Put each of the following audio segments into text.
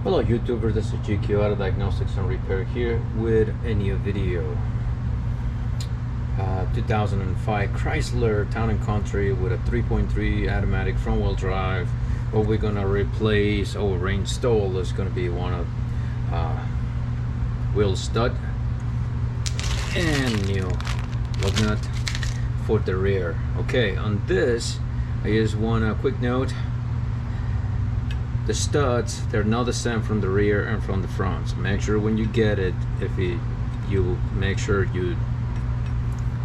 Hello YouTubers, this is GQ Auto Diagnostics and Repair here with a new video. 2005 Chrysler Town & Country with a 3.3 automatic front-wheel drive. What we're gonna replace or reinstall is gonna be one of wheel stud and new lug nut for the rear. Okay, on this I just want a quick note. The studs, they're not the same from the rear and from the front, so make sure when you get it, you make sure you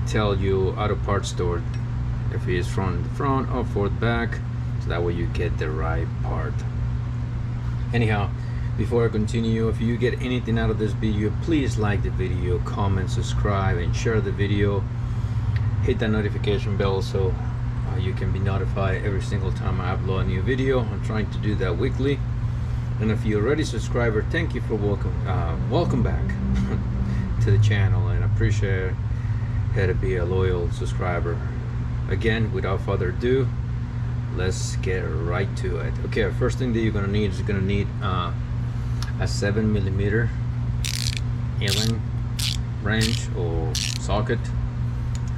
tell your auto parts store if it is from the front or for the back, so that way you get the right part. Anyhow, before I continue, if you get anything out of this video, please like the video, comment, subscribe, and share the video. Hit that notification bell so you can be notified every single time I upload a new video. I'm trying to do that weekly. And if you're already a subscriber, thank you for welcome back to the channel, and I appreciate it to be a loyal subscriber. Again, without further ado, let's get right to it. Okay, first thing that you're gonna need is a 7mm Allen wrench or socket,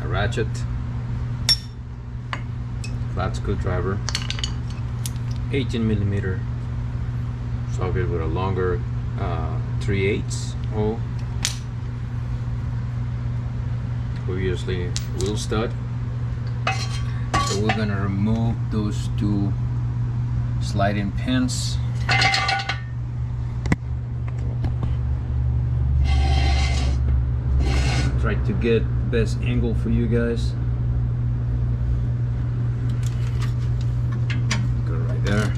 a ratchet, flat screwdriver, 18mm socket with a longer 3/8 hole, obviously wheel stud. So we're gonna remove those two sliding pins. Try to get the best angle for you guys. There.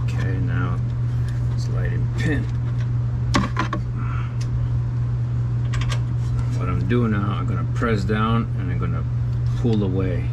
Okay, now sliding pin. What I'm doing now, I'm gonna press down and I'm gonna pull away.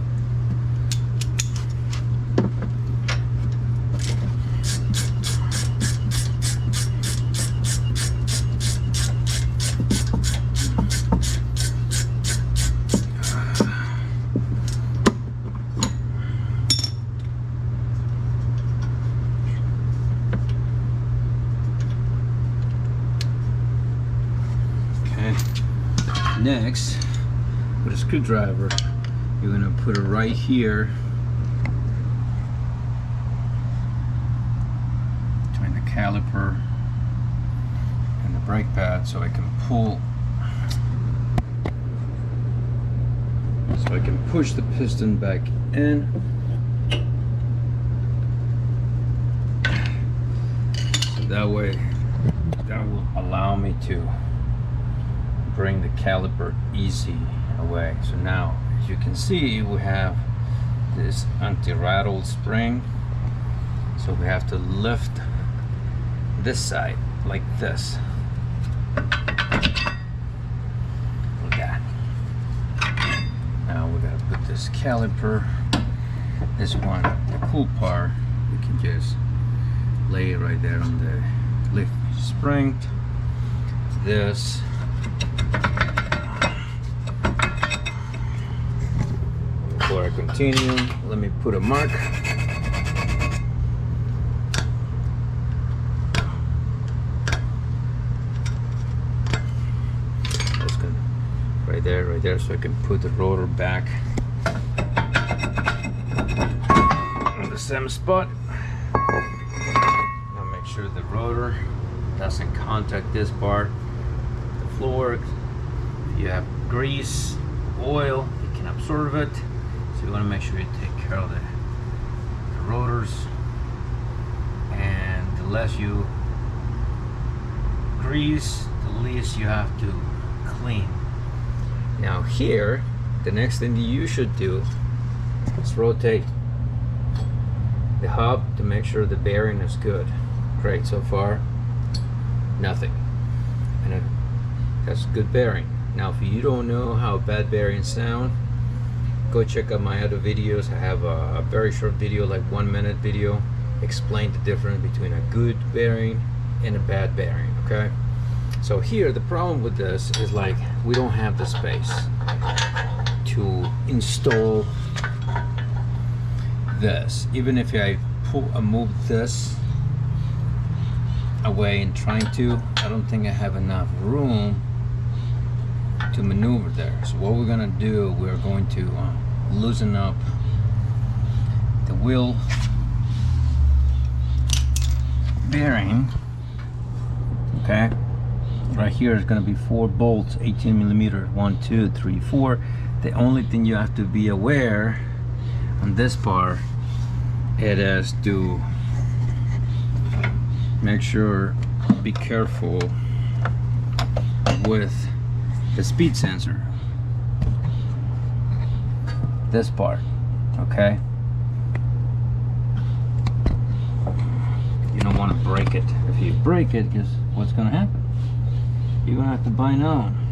Next, with a screwdriver, you're gonna put it right here between the caliper and the brake pad, so I can pull, so I can push the piston back in. So that way, that will allow me to bring the caliper easy away. So now, as you can see, we have this anti-rattle spring, so we have to lift this side like this. Like that. Now we gotta put this caliper, this one, the cool part, we can just lay it right there on the lift spring. This before I continue, let me put a mark. That's good. Right there, so I can put the rotor back on the same spot. Now make sure the rotor doesn't contact this part, the floor. If you have grease, oil, it can absorb it. So you want to make sure you take care of the rotors, and the less you grease, the least you have to clean. Now here, the next thing that you should do is rotate the hub to make sure the bearing is good. Great, so far nothing, and that's good bearing. Now if you don't know how bad bearings sound, go check out my other videos. I have a very short video, like 1 minute video, explain the difference between a good bearing and a bad bearing. Okay, So here the problem with this is like we don't have the space to install this. Even if I move this away and trying to, I don't think I have enough room to maneuver there. So what we're gonna do, we're going to loosen up the wheel bearing. Okay, right here is going to be 4 bolts, 18 millimeter, 1, 2, 3, 4. The only thing you have to be aware on this part, it is to make sure, be careful with the speed sensor, this part. Okay, you don't want to break it. If you break it, guess what's going to happen? You're going to have to buy new one.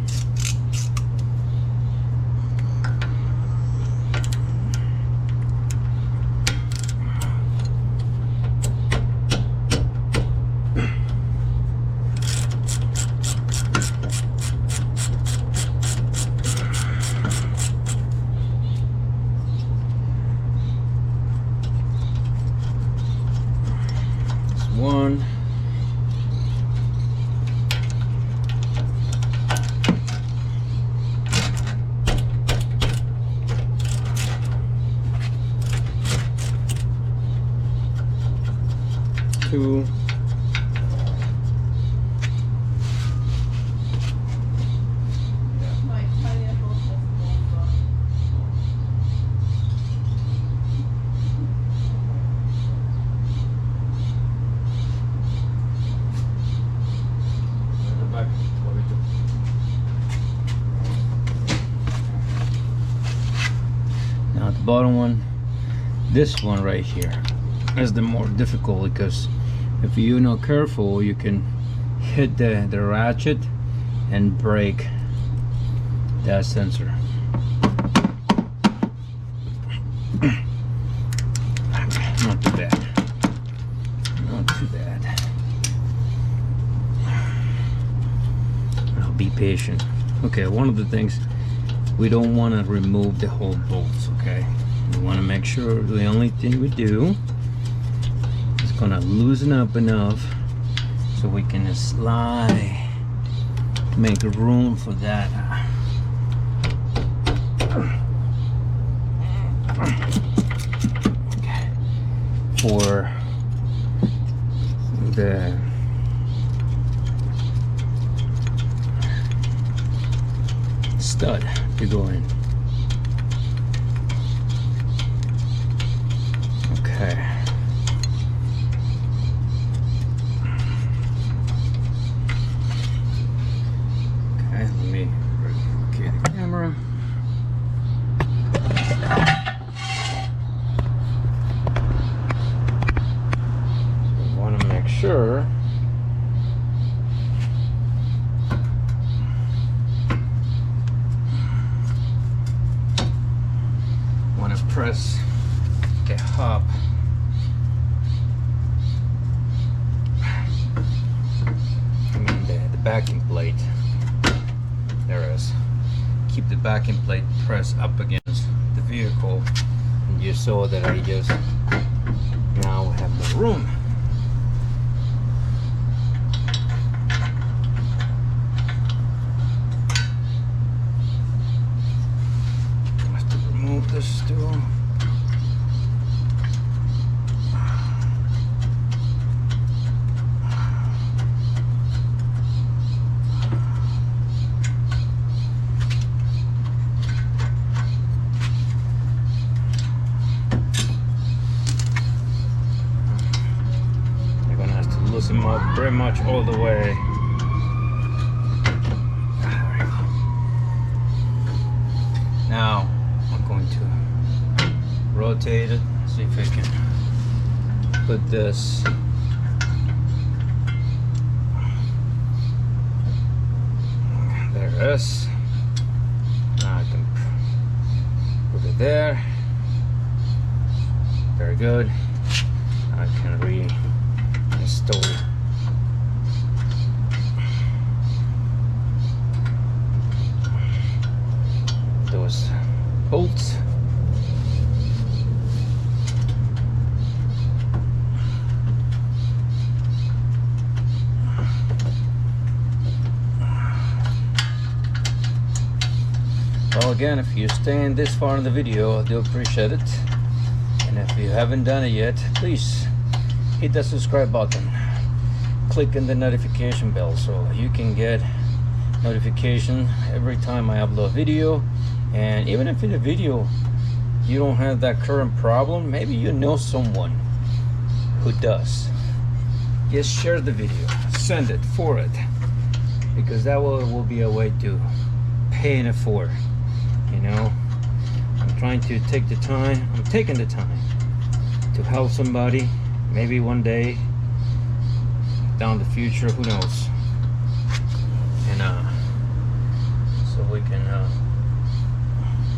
One. Two. Now the bottom one, this one right here, is the more difficult, because if you're not careful, you can hit the ratchet and break that sensor. Not too bad. Not too bad. I'll be patient. Okay, one of the things, we don't want to remove the whole bolts, okay? We want to make sure the only thing we do is going to loosen up enough so we can slide, make room for that. Okay. For the stud to go in. Okay. Okay, let me okay the camera. I want to make sure press the hub. I mean the backing plate. There it is. Keep the backing plate pressed up against the vehicle, and you saw that I just now have more room. I have to remove this stool. Loosen them up pretty much all the way. There we go. Now I'm going to rotate it, see if I can put this there it is. Now I can put it there. Very good. Now I can reinstall again, if you're staying this far in the video, I do appreciate it. And if you haven't done it yet, please hit that subscribe button, click on the notification bell so you can get notification every time I upload a video. And even if in the video you don't have that current problem, maybe you know someone who does, just share the video, send it, forward it, because that will be a way to pay it forward. You know, I'm trying to take the time, I'm taking the time to help somebody, maybe one day down the future, who knows. And so we can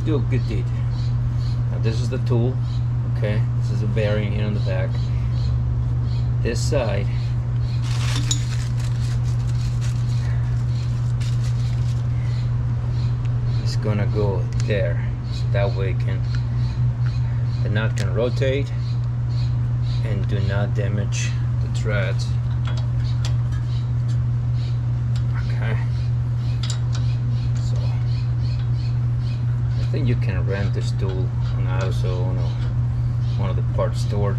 do a good deed. Now this is the tool, okay? This is a bearing here on the back. This side is gonna go there, so that way the nut can rotate and do not damage the threads. Okay, so I think you can rent this tool, and I also own one of the parts stored.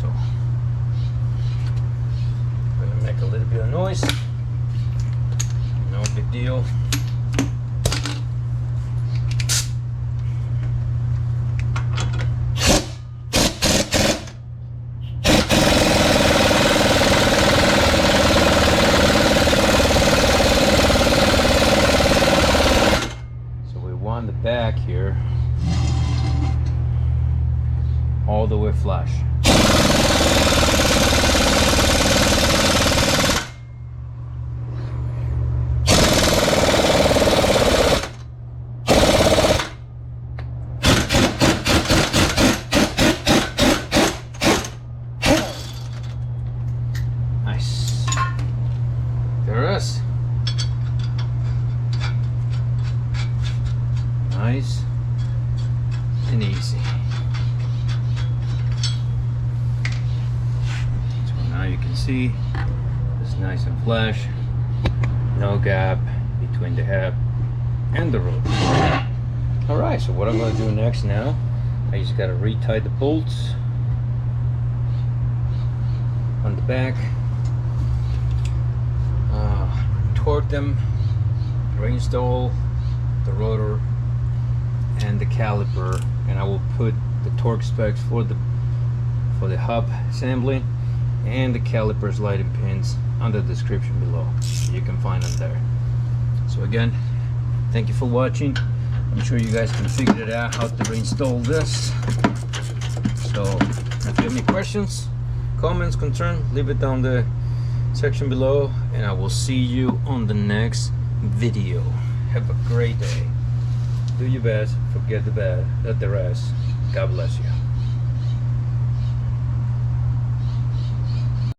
So I'm gonna make a little bit of noise, no big deal. The back here all the way flush. Nice. There it is. Nice and easy. So now you can see it's nice and flush, no gap between the hub and the rotor. Alright, so what I'm going to do next now, I just got to retie the bolts on the back, torque them, reinstall the rotor and the caliper, and I will put the torque specs for the hub assembly and the calipers lighting pins under the description below. You can find them there. So again, thank you for watching. I'm sure you guys can figure it out how to reinstall this. So if you have any questions, comments, concerns, leave it down the section below, and I will see you on the next video. Have a great day. Do your best, forget the bad, let the rest. God bless you.